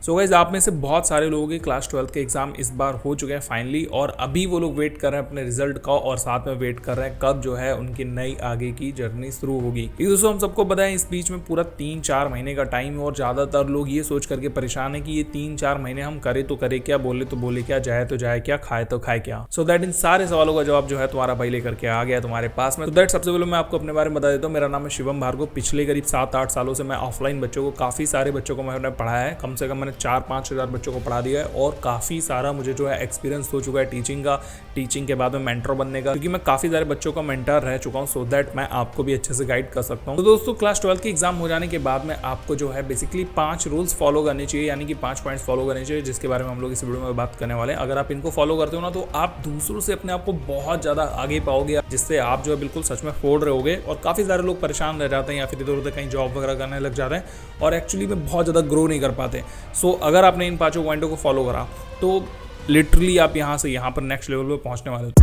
So guys, आप में से बहुत सारे लोगों के क्लास 12 के एग्जाम इस बार हो चुके हैं फाइनली, और अभी वो लोग वेट कर रहे हैं अपने रिजल्ट का, और साथ में वेट कर रहे हैं कब जो है उनकी नई आगे की जर्नी शुरू होगी। दोस्तों हम सबको पता है इस बीच में पूरा 3-4 महीने का टाइम है, और ज्यादातर लोग ये सोच करके परेशान है कि ये 3-4 महीने हम करे तो करे क्या, बोले तो बोले क्या, जाए तो जाए क्या, खाए तो खाए क्या। सो दैट इन सारे सवालों का जवाब जो है तुम्हारा भाई लेकर के आ गया तुम्हारे पास में। तो दैट सबसे पहले मैं आपको अपने बारे में बता देता हूँ। मेरा नाम है शिवम भार्गव। पिछले करीब 7-8 सालों से मैं ऑफलाइन बच्चों को, काफी सारे बच्चों को मैंने पढ़ाया है। कम से कम मैंने 4-5 हज़ार बच्चों को पढ़ा दिया है, और काफी सारा मुझे जो है एक्सपीरियंस हो चुका है टीचिंग का, टीचिंग के बाद में मेंटर बनने का, क्योंकि मैं काफी सारे बच्चों का मेंटर रह चुका हूँ, सो दैट मैं आपको भी अच्छे से गाइड कर सकता हूँ। तो दोस्तों क्लास 12 के एग्जाम हो जाने के बाद में आपको जो है बेसिकली 5 रूल्स फॉलो करने चाहिए, यानी कि 5 पॉइंट्स फॉलो करने चाहिए, जिसके बारे में हम लोग इस वीडियो में बात करने वाले हैं। अगर आप इनको फॉलो करते हो ना, तो आप दूसरों से अपने आप को बहुत ज्यादा आगे पाओगे, जिससे आप जो है बिल्कुल सच में फोड़ रहे होगे। और काफी सारे लोग परेशान रह जाते हैं या फिर इधर उधर कहीं जॉब वगैरह करने लग जाते हैं, और एक्चुअली में बहुत ज़्यादा ग्रो नहीं कर पाते। सो अगर आपने इन 5 पॉइंटों को फॉलो करा तो लिटरली आप यहाँ से यहाँ पर नेक्स्ट लेवल पर पहुँचने वाले हो।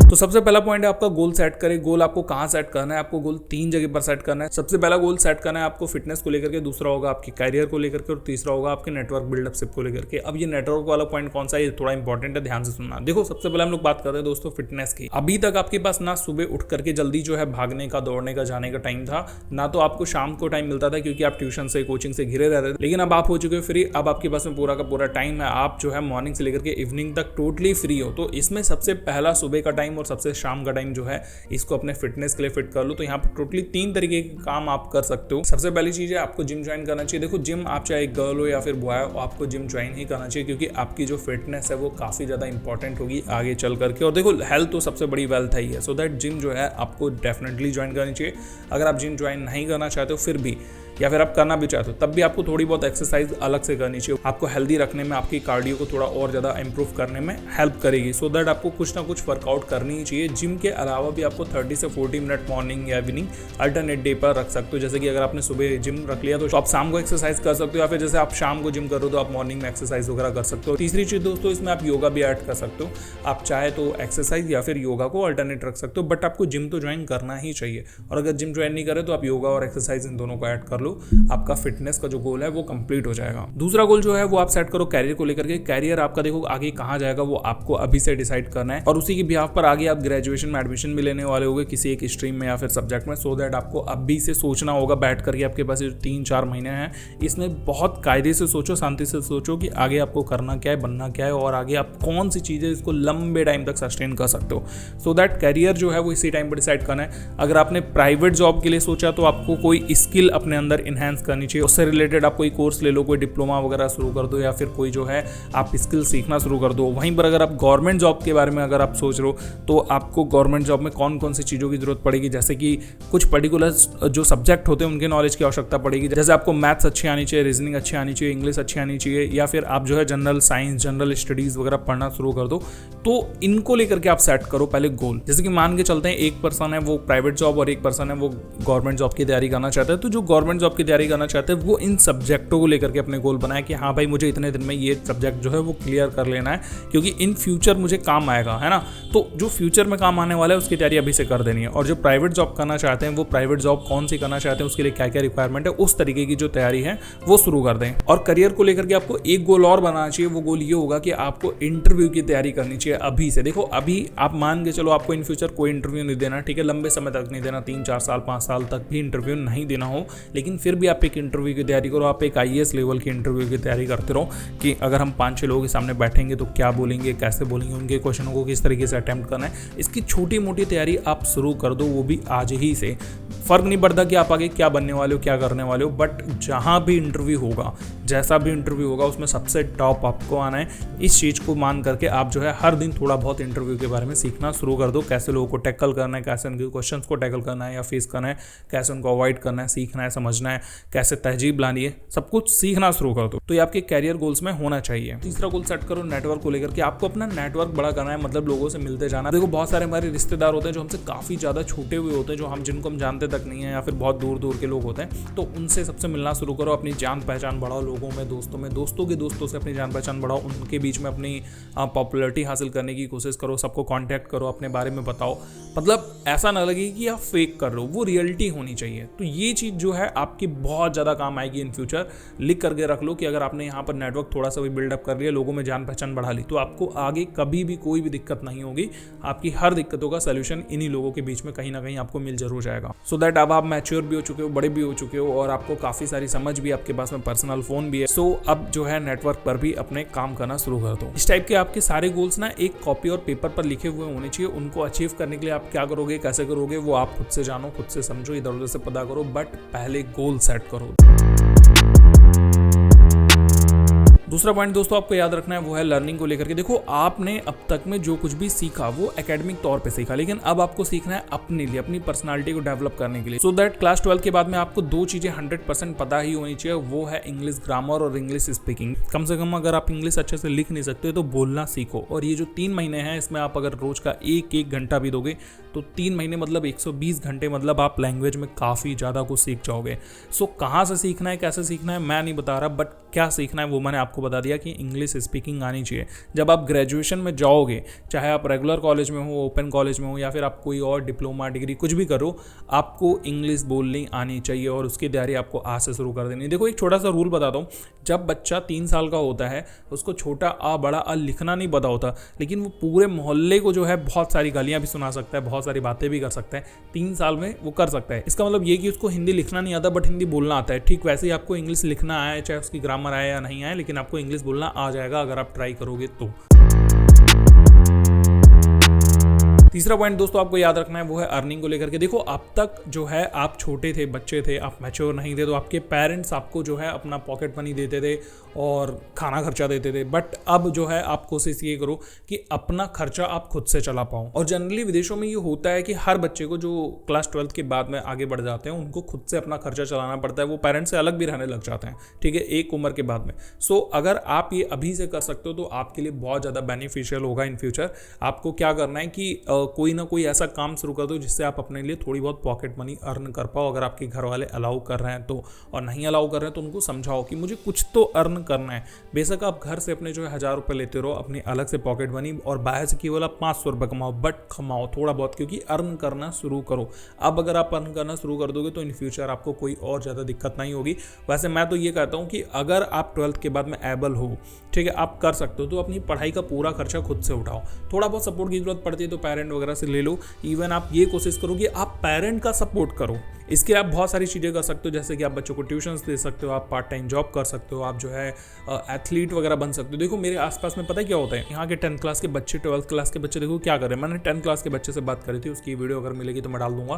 तो सबसे पहला पॉइंट है आपका गोल सेट करें। गोल आपको कहाँ सेट करना है? आपको गोल 3 जगह पर सेट करना है। सबसे पहला गोल सेट करना है आपको फिटनेस को लेकर के, दूसरा होगा आपके करियर को लेकर के, और तीसरा होगा आपके नेटवर्क बिल्डअप को लेकर के। अब ये नेटवर्क वाला पॉइंट कौन सा है, ये थोड़ा इंपॉर्टेंट है, ध्यान से सुनना। देखो सबसे पहले हम लोग बात कर रहे हैं दोस्तों फिटनेस की। अभी तक आपके पास ना सुबह उठ करके जल्दी जो है भागने का, दौड़ने का, जाने का टाइम था, ना तो आपको शाम को टाइम मिलता था क्योंकि आप ट्यूशन से, कोचिंग से घिरे रहते थे। लेकिन अब आप हो चुके हो फ्री, अब आपके पास में पूरा का पूरा टाइम है। आप जो है मॉर्निंग से लेकर के इवनिंग तक टोटली फ्री हो। तो इसमें सबसे पहला सुबह का टाइम और सबसे शाम का जो है इसको अपने फिटनेस के लिए फिट कर लो। तो यहाँ पर टोटली 3 तरीके के काम आप कर सकते हो। सबसे पहली चीज है आपको जिम ज्वाइन करना चाहिए। देखो जिम आप चाहे एक गर्ल हो या फिर बॉय हो, आपको जिम ज्वाइन ही करना चाहिए, क्योंकि आपकी जो फिटनेस है वो काफी ज्यादा इंपॉर्टेंट होगी आगे चल करके। और देखो हेल्थ तो सबसे बड़ी वेल्थ है ही है, सो दैट जिम जो है आपको डेफिनेटली ज्वाइन करनी चाहिए। अगर आप जिम ज्वाइन नहीं करना चाहते हो फिर भी, या फिर आप करना भी चाहते हो तब भी, आपको थोड़ी बहुत एक्सरसाइज अलग से करनी चाहिए। आपको हेल्दी रखने में, आपकी कार्डियो को थोड़ा और ज़्यादा इंप्रूव करने में हेल्प करेगी। सो दैट आपको कुछ ना कुछ वर्कआउट करनी ही चाहिए। जिम के अलावा भी आपको 30 से 40 मिनट मॉर्निंग या इवनिंग अल्टरनेट डे पर रख सकते हो। जैसे कि अगर आपने सुबह जिम रख लिया तो आप शाम को एक्सरसाइज कर सकते हो, या फिर जैसे आप शाम को जिम करो तो आप मॉर्निंग में एक्सरसाइज वगैरह कर सकते हो। तीसरी चीज़ दोस्तों, इसमें आप योगा भी ऐड कर सकते हो। आप चाहे तो एक्सरसाइज या फिर योगा को अल्टरनेट रख सकते हो, बट आपको जिम तो ज्वाइन करना ही चाहिए। और अगर जिम ज्वाइन नहीं करे तो आप योगा और एक्सरसाइज इन दोनों को ऐड कर लो। आपका फिटनेस का जो गोल है वो कंप्लीट हो जाएगा। दूसरा गोल जो है वो आप सेट करो कैरियर को लेकर के। कैरियर आपका देखो आगे कहाँ जाएगा वो आपको अभी से डिसाइड करना है, और उसी के बिहाफ पर आगे आप ग्रेजुएशन में एडमिशन भी लेने वाले होंगे किसी एक स्ट्रीम में या फिर सब्जेक्ट में। सो दैट आपको अभी से सोचना होगा बैठ करके। आपके पास 3-4 महीने हैं, इसमें बहुत कायदे से सोचो, शांति से सोचो कि आगे आपको करना क्या है, बनना क्या है, और आगे आप कौन सी चीजें इसको लंबे टाइम तक सस्टेन कर सकते हो। सो दैट कैरियर जो है वो इसी टाइम पर डिसाइड करना है। अगर आपने प्राइवेट जॉब के लिए सोचा तो आपको कोई स्किल अपने अंदर इनहेंस करनी चाहिए। उससे रिलेटेड आप कोई कोर्स ले लो, कोई डिप्लोमा वगैरह शुरू कर दो, या फिर कोई जो है आप स्किल सीखना शुरू कर दो। वहीं पर अगर आप गवर्नमेंट जॉब के बारे में अगर आप सोच रहे हो तो आपको गवर्नमेंट जॉब में कौन कौन सी चीज़ों की जरूरत पड़ेगी, जैसे कि कुछ पर्टिकुलर जो सब्जेक्ट होते हैं उनके नॉलेज की आवश्यकता पड़ेगी। जैसे आपको मैथ्स अच्छी आनी चाहिए, रीजनिंग अच्छी आनी चाहिए, इंग्लिश अच्छी आनी चाहिए, या फिर आप जो है जनरल साइंस, जनरल स्टडीज वगैरह पढ़ना शुरू कर दो। तो इनको लेकर के आप सेट करो पहले गोल। जैसे कि मान के चलते हैं एक पर्सन है वो प्राइवेट जॉब और एक पर्सन है वो गवर्नमेंट जॉब की तैयारी करना चाहता है। तो जो गवर्नमेंट जॉब की तैयारी करना चाहते हैं वो इन सब्जेक्टों को लेकर के अपने गोल बनाए कि हाँ भाई मुझे इतने दिन में ये सब्जेक्ट जो है वो क्लियर कर लेना है, क्योंकि इन फ्यूचर मुझे काम आएगा, है ना। तो जो फ्यूचर में काम आने वाला है उसकी तैयारी अभी से कर देनी है। और जो प्राइवेट जॉब करना चाहते हैं वो प्राइवेट जॉब कौन सी करना चाहते हैं, उसके लिए क्या क्या रिक्वायरमेंट है, उस तरीके की जो तैयारी है वो शुरू कर दें। और करियर को लेकर के आपको एक गोल और बनाना चाहिए। वो गोल ये होगा कि आपको इंटरव्यू की तैयारी करनी चाहिए अभी से। देखो अभी आप मान के चलो आपको इन फ्यूचर कोई इंटरव्यू नहीं देना, ठीक है, लंबे समय तक नहीं देना, 3-4 साल 5 साल तक भी इंटरव्यू नहीं देना हो, लेकिन फिर भी आप एक इंटरव्यू की तैयारी करो। आप एक IAS लेवल की इंटरव्यू की तैयारी करते रहो कि अगर हम 5-6 लोगों के सामने बैठेंगे तो क्या बोलेंगे, कैसे बोलेंगे, उनके क्वेश्चनों को किस तरीके से अटेम्प्ट करना है, इसकी छोटी मोटी तैयारी आप शुरू कर दो, वो भी आज ही से। फर्क नहीं पड़ता कि आप आगे क्या बनने वाले हो, क्या करने वाले हो, बट जहां भी इंटरव्यू होगा, जैसा भी इंटरव्यू होगा, उसमें सबसे टॉप आपको आना है। इस चीज़ को मान करके आप जो है हर दिन थोड़ा बहुत इंटरव्यू के बारे में सीखना शुरू कर दो। कैसे लोगों को टैकल करना है, कैसे उनके क्वेश्चंस को टैकल करना है या फेस करना है, कैसे उनको अवॉइड करना है, सीखना है, समझना है, कैसे तहजीब लानी है, सब कुछ सीखना शुरू कर दो। तो ये आपके कैरियर गोल्स में होना चाहिए। तीसरा गोल सेट करो नेटवर्क को लेकर के। आपको अपना नेटवर्क बड़ा करना है, मतलब लोगों से मिलते जाना। देखो बहुत सारे हमारे रिश्तेदार होते हैं जो हमसे काफ़ी ज़्यादा छूटे हुए होते हैं, जो जिनको हम जानते तक नहीं है, या फिर बहुत दूर दूर के लोग होते हैं। तो उनसे सबसे मिलना शुरू करो, अपनी जान पहचान बढ़ाओ लोगों में, दोस्तों में, दोस्तों के दोस्तों से अपनी जान पहचान बढ़ाओ, उनके बीच में अपनी पॉपुलैरिटी हासिल करने की कोशिश करो, सबको कांटेक्ट करो, अपने बारे में बताओ। मतलब ऐसा ना लगे कि आप फेक कर रहे हो, वो रियलिटी होनी चाहिए। तो ये चीज़ जो है आप आपकी बहुत ज़्यादा काम आएगी इन फ्यूचर। लिख करके रख लो कि अगर आपने यहाँ पर नेटवर्क थोड़ा सा भी बिल्डअप कर लिया, लोगों में जान पहचान बढ़ा ली, तो आपको आगे कभी भी कोई भी दिक्कत नहीं होगी। आपकी हर दिक्कतों का सोल्यूशन इन्हीं लोगों के बीच में कहीं ना कहीं आपको मिल जरूर जाएगा। सो दैट अब आप मैच्योर भी हो चुके हो, बड़े भी हो चुके हो और आपको काफ़ी सारी समझ भी, आपके पास में पर्सनल फोन भी है। सो अब जो है नेटवर्क पर भी अपने काम करना शुरू कर दो। इस टाइप के आपके सारे गोल्स ना एक कॉपी और पेपर पर लिखे हुए होने चाहिए। उनको अचीव करने के लिए आप क्या करोगे, कैसे करोगे, वो आप खुद से जानो, खुद से समझो, इधर उधर से पता करो, बट पहले गोल सेट करो। दूसरा पॉइंट दोस्तों आपको याद रखना है वो है लर्निंग को लेकर के। देखो, आपने अब तक में जो कुछ भी सीखा वो एकेडमिक तौर पे सीखा, लेकिन अब आपको सीखना है अपने लिए, अपनी पर्सनालिटी को डेवलप करने के लिए। सो दैट क्लास 12 के बाद में आपको दो चीजें 100% पता ही होनी चाहिए, वो है इंग्लिश ग्रामर और इंग्लिश स्पीकिंग। कम से कम अगर आप इंग्लिश अच्छे से लिख नहीं सकते तो बोलना सीखो। और ये जो 3 महीने हैं, इसमें आप अगर रोज का एक घंटा भी दोगे तो 3 महीने मतलब 120 घंटे, मतलब आप लैंग्वेज में काफ़ी ज़्यादा कुछ सीख जाओगे। सो कहाँ से सीखना है, कैसे सीखना है, मैं नहीं बता रहा, बट क्या सीखना है वो मैंने आपको बता दिया कि इंग्लिश स्पीकिंग आनी चाहिए। जब आप ग्रेजुएशन में जाओगे, चाहे आप रेगुलर कॉलेज में हो, ओपन कॉलेज में हो, या फिर आप कोई और डिप्लोमा डिग्री कुछ भी करो, आपको इंग्लिश बोलनी आनी चाहिए और उसकी तैयारी आपको आज से शुरू कर देनी है। देखो, एक छोटा सा रूल बताता हूँ। जब बच्चा 3 साल का होता है, उसको छोटा आ बड़ा आ लिखना नहीं पता होता, लेकिन वो पूरे मोहल्ले को जो है बहुत सारी गालियाँ भी सुना सकता है, बहुत सारी बातें भी कर सकता है। 3 साल में वो कर सकता है। इसका मतलब ये कि उसको हिंदी लिखना नहीं आता बट हिंदी बोलना आता है। ठीक वैसे ही आपको इंग्लिश लिखना आए, चाहे उसकी ग्रामर आए या नहीं आए, लेकिन आपको इंग्लिश बोलना आ जाएगा अगर आप ट्राई करोगे तो। तीसरा पॉइंट दोस्तों आपको याद रखना है वो है अर्निंग को लेकर के। देखो, अब तक जो है आप छोटे थे, बच्चे थे, आप मैच्योर नहीं थे, तो आपके पेरेंट्स आपको जो है अपना पॉकेट मनी देते थे और खाना खर्चा देते थे। बट अब जो है आप कोशिश ये करो कि अपना खर्चा आप खुद से चला पाओ। और जनरली विदेशों में ये होता है कि हर बच्चे को जो क्लास 12 के बाद में आगे बढ़ जाते हैं, उनको खुद से अपना खर्चा चलाना पड़ता है। वो पेरेंट्स से अलग भी रहने लग जाते हैं, ठीक है, एक उम्र के बाद में। सो अगर आप ये अभी से कर सकते हो तो आपके लिए बहुत ज़्यादा बेनिफिशियल होगा इन फ्यूचर। आपको क्या करना है कि कोई ना कोई ऐसा काम शुरू कर दो जिससे आप अपने लिए थोड़ी बहुत पॉकेट मनी अर्न कर पाओ, अगर आपके घर वाले अलाउ कर रहे हैं तो। और नहीं अलाउ कर रहे हैं तो उनको समझाओ कि मुझे कुछ तो अर्न करना है। बेशक आप घर से अपने जो है 1000 रुपये लेते रहो अपनी अलग से पॉकेट मनी, और बाहर से केवल आप 500 रुपये कमाओ, बट कमाओ थोड़ा बहुत, क्योंकि अर्न करना शुरू करो। अब अगर आप अर्न करना शुरू कर दोगे तो इन फ्यूचर आपको कोई और ज़्यादा दिक्कत नहीं होगी। वैसे मैं तो ये कहता हूँ कि अगर आप 12th के बाद में एबल हो, ठीक है, आप कर सकते हो, तो अपनी पढ़ाई का पूरा खर्चा खुद से उठाओ। थोड़ा बहुत सपोर्ट की जरूरत पड़ती है तो पेरेंट वगैरह से ले लो। इवन आप ये कोशिश करो कि आप पेरेंट का सपोर्ट करो। इसके आप बहुत सारी चीज़ें कर सकते हो, जैसे कि आप बच्चों को ट्यूशन्स दे सकते हो, आप पार्ट टाइम जॉब कर सकते हो, आप जो है एथलीट वगैरह बन सकते हो। देखो, मेरे आसपास में पता है क्या होता है, यहाँ के 10th क्लास के बच्चे, 12th क्लास के बच्चे देखो क्या कर रहे हैं। मैंने 10th क्लास के बच्चे से बात करी थी, उसकी वीडियो अगर मिलेगी तो मैं डाल दूंगा।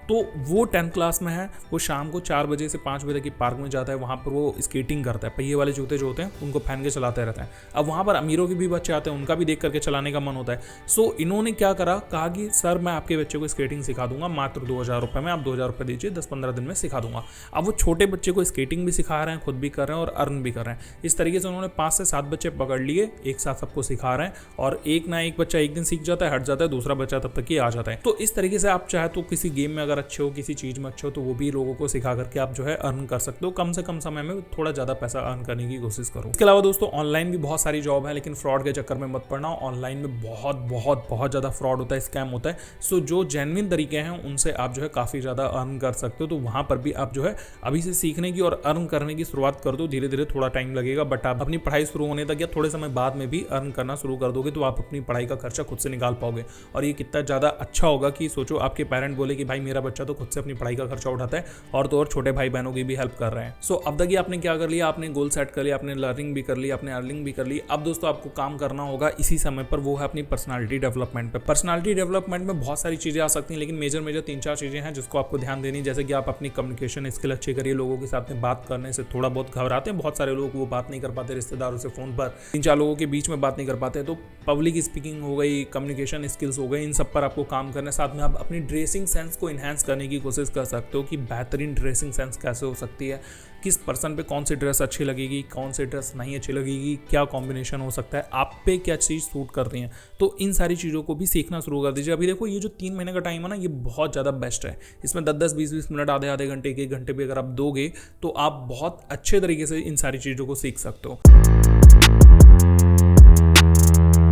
तो वो 10th क्लास में है, वो शाम को 4 बजे से 5 बजे की पार्क में जाता है, वहाँ पर वो स्केटिंग करता है। पहिए वाले जूते जो होते हैं उनको पहन के चलाते रहता है। अब वहाँ पर अमीरों के भी बच्चे आते हैं, उनका भी देख करके चलाने का मन होता है। सो इन्होंने क्या करा, कहा कि सर मैं आपके बच्चे को स्केटिंग सिखा दूंगा मात्र 2000 रुपये में, आप 2000 रुपये दीजिए, 10-15 दिन में सिखा दूंगा। अब वो छोटे बच्चे को स्केटिंग भी सिखा रहे हैं, खुद भी कर रहे हैं और अर्न भी कर रहे हैं। इस तरीके से उन्होंने 5 से 7 बच्चे पकड़ लिए, एक साथ सबको सिखा रहे हैं, और एक ना एक बच्चा एक दिन सीख जाता है, हट जाता है, दूसरा बच्चा तब तक ही आ जाता है। तो इस तरीके से आप चाहे तो किसी गेम में अगर अच्छे हो, किसी चीज़ में अच्छे हो, तो वो भी लोगों को सिखा करके आप जो है अर्न कर सकते हो। कम से कम समय में थोड़ा ज़्यादा पैसा अर्न करने की कोशिश करो। इसके अलावा दोस्तों ऑनलाइन भी बहुत सारी जॉब है, लेकिन फ्रॉड के चक्कर में मत पड़ना। ऑनलाइन में बहुत बहुत बहुत ज़्यादा फ्रॉड होता है, स्कैम होता है। सो जो जेन्युइन तरीके हैं उनसे आप जो है काफ़ी ज़्यादा अर्न कर सकते हो। तो वहाँ पर भी आप जो है अभी से सीखने की और अर्न करने की शुरुआत कर दो। धीरे धीरे थोड़ा टाइम लगेगा, बट आप अपनी पढ़ाई शुरू होने तक या थोड़े समय बाद में भी अर्न करना शुरू कर दोगे तो आप अपनी पढ़ाई का खर्चा खुद से निकाल पाओगे। और ये कितना ज़्यादा अच्छा होगा कि सोचो, आपके पेरेंट बोले कि भाई मेरा बच्चा तो खुद से अपनी पढ़ाई का खर्चा उठाता है और तो और छोटे भाई बहनों की भी हेल्प कर रहे हैं। सो अब तक ये आपने क्या कर लिया, आपने गोल सेट कर लिया, आपने लर्निंग भी कर ली, आपने अर्निंग भी कर ली। अब दोस्तों आपको काम करना होगा इसी समय पर, वो है अपनी पर्सनालिटी डेवलपमेंट पे। पर्सनालिटी डेवलपमेंट में बहुत सारी चीज़ें आ सकती हैं, लेकिन मेजर 3-4 चीज़ें हैं जिसको आपको ध्यान देनी। जैसे कि आप अपनी कम्युनिकेशन स्किल अच्छी करिए। लोगों के साथ में बात करने से थोड़ा बहुत घबराते हैं बहुत सारे लोग, वो बात नहीं कर पाते, रिश्तेदारों से फ़ोन पर 3-4 लोगों के बीच में बात नहीं कर पाते। तो पब्लिक स्पीकिंग हो गई, कम्युनिकेशन स्किल्स हो गई, इन सब पर आपको काम करना है। साथ में आप अपनी ड्रेसिंग सेंस को इन्हांस करने की कोशिश कर सकते हो कि बेहतरीन ड्रेसिंग सेंस कैसे हो सकती है, किस पर्सन पे कौन सी ड्रेस अच्छी लगेगी, कौन सी ड्रेस नहीं अच्छी लगेगी, क्या कॉम्बिनेशन हो सकता है, आप पे क्या चीज़ सूट कर रही है। तो इन सारी चीज़ों को भी सीखना शुरू कर दीजिए। अभी देखो, ये जो 3 महीने का टाइम है ना, ये बहुत ज़्यादा बेस्ट है। इसमें 10-10, 20-20 मिनट, आधे घंटे, 1 घंटे भी अगर आप दोगे तो आप बहुत अच्छे तरीके से इन सारी चीज़ों को सीख सकते हो।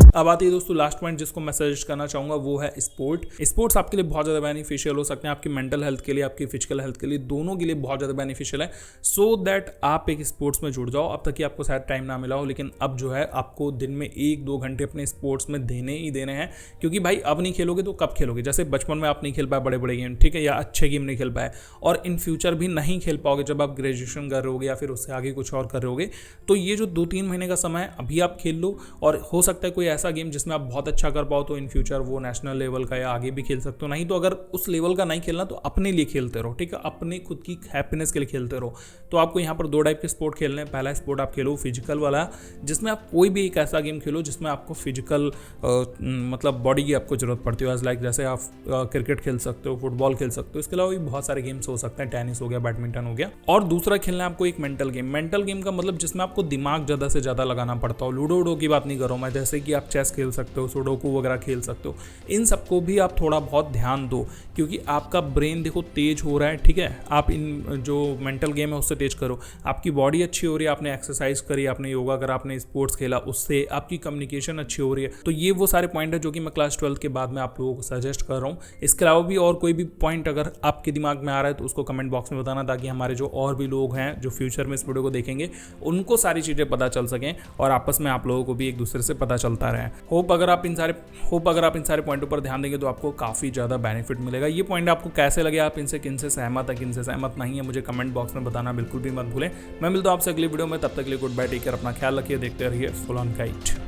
अब आती है दोस्तों लास्ट पॉइंट जिसको मैं सजेस्ट करना चाहूंगा, वो है स्पोर्ट्स आपके लिए बहुत ज़्यादा बेनिफिशियल हो सकते हैं, आपकी मेंटल हेल्थ के लिए, आपकी फिजिकल हेल्थ के लिए, दोनों के लिए बहुत ज़्यादा बेनिफिशियल है। सो दैट आप एक स्पोर्ट्स में जुड़ जाओ। अब तक कि आपको शायद टाइम ना मिला हो, लेकिन अब जो है आपको दिन में 1-2 घंटे अपने स्पोर्ट्स में देने ही देने हैं, क्योंकि भाई अब नहीं खेलोगे तो कब खेलोगे। जैसे बचपन में आप नहीं खेल पाए बड़े बड़े गेम, ठीक है, या अच्छे गेम नहीं खेल पाए, और इन फ्यूचर भी नहीं खेल पाओगे जब आप ग्रेजुएशन कर रहे होगे या फिर उससे आगे कुछ और कर रहे होगे। तो ये जो 2-3 महीने का समय है अभी आप खेल लो, और हो सकता है कोई ऐसा गेम जिसमें आप बहुत अच्छा कर पाओ तो इन फ्यूचर वो नेशनल लेवल का या आगे भी खेल सकते हो। नहीं तो अगर उस लेवल का नहीं खेलना तो अपने लिए खेलते रहो, ठीक है, अपने खुद की हैप्पीनेस के लिए खेलते रहो। तो आपको यहाँ पर 2 टाइप के स्पोर्ट खेलने हैं। पहला स्पोर्ट आप खेलो फिजिकल वाला, जिसमें आप कोई भी एक ऐसा गेम खेलो जिसमें आपको फिजिकल मतलब बॉडी की आपको जरूरत पड़ती हो। लाइक जैसे आप क्रिकेट खेल सकते हो, फुटबॉल खेल सकते हो, इसके अलावा भी बहुत सारे गेम्स हो सकते हैं, टेनिस हो गया, बैडमिंटन हो गया। और दूसरा खेलना है आपको एक मेंटल गेम का मतलब जिसमें आपको दिमाग ज़्यादा से ज़्यादा लगाना पड़ता हो। लूडो की बात नहीं कर रहा हूँ मैं, जैसे कि आप चेस खेल सकते हो, सुडोकू वगैरह खेल सकते हो। इन सबको भी आप थोड़ा बहुत ध्यान दो, क्योंकि आपका ब्रेन देखो तेज हो रहा है, ठीक है। आप इन जो मेंटल गेम है उससे तेज करो, आपकी बॉडी अच्छी हो रही है, आपने एक्सरसाइज करी, आपने योगा करा, आपने स्पोर्ट्स खेला, उससे आपकी कम्युनिकेशन अच्छी हो रही है। तो ये वो सारे पॉइंट है जो कि मैं क्लास 12 के बाद में आप लोगों को सजेस्ट कर रहा हूँ। इसके अलावा भी और कोई भी पॉइंट अगर आपके दिमाग में आ रहा है तो उसको कमेंट बॉक्स में बताना, ताकि हमारे जो और भी लोग हैं जो फ्यूचर में इस वीडियो को देखेंगे उनको सारी चीज़ें पता चल सकें, और आपस में आप लोगों को भी एक दूसरे से पता चलता रहे। होप अगर आप इन सारे पॉइंटों पर ध्यान देंगे तो आपको काफ़ी ज़्यादा बेनिफिट मिलेगा। ये पॉइंट आपको कैसे लगे, आप इनसे किनसे सहमत है, किनसे सहमत नहीं है, मुझे कमेंट बॉक्स में बताना बिल्कुल भी मत भूलें। मैं मिलता हूं आपसे अगली वीडियो में, तब तक के लिए गुड बाय, टेक केयर, अपना ख्याल रखिए, देखते रहिए फुल ऑन काइट।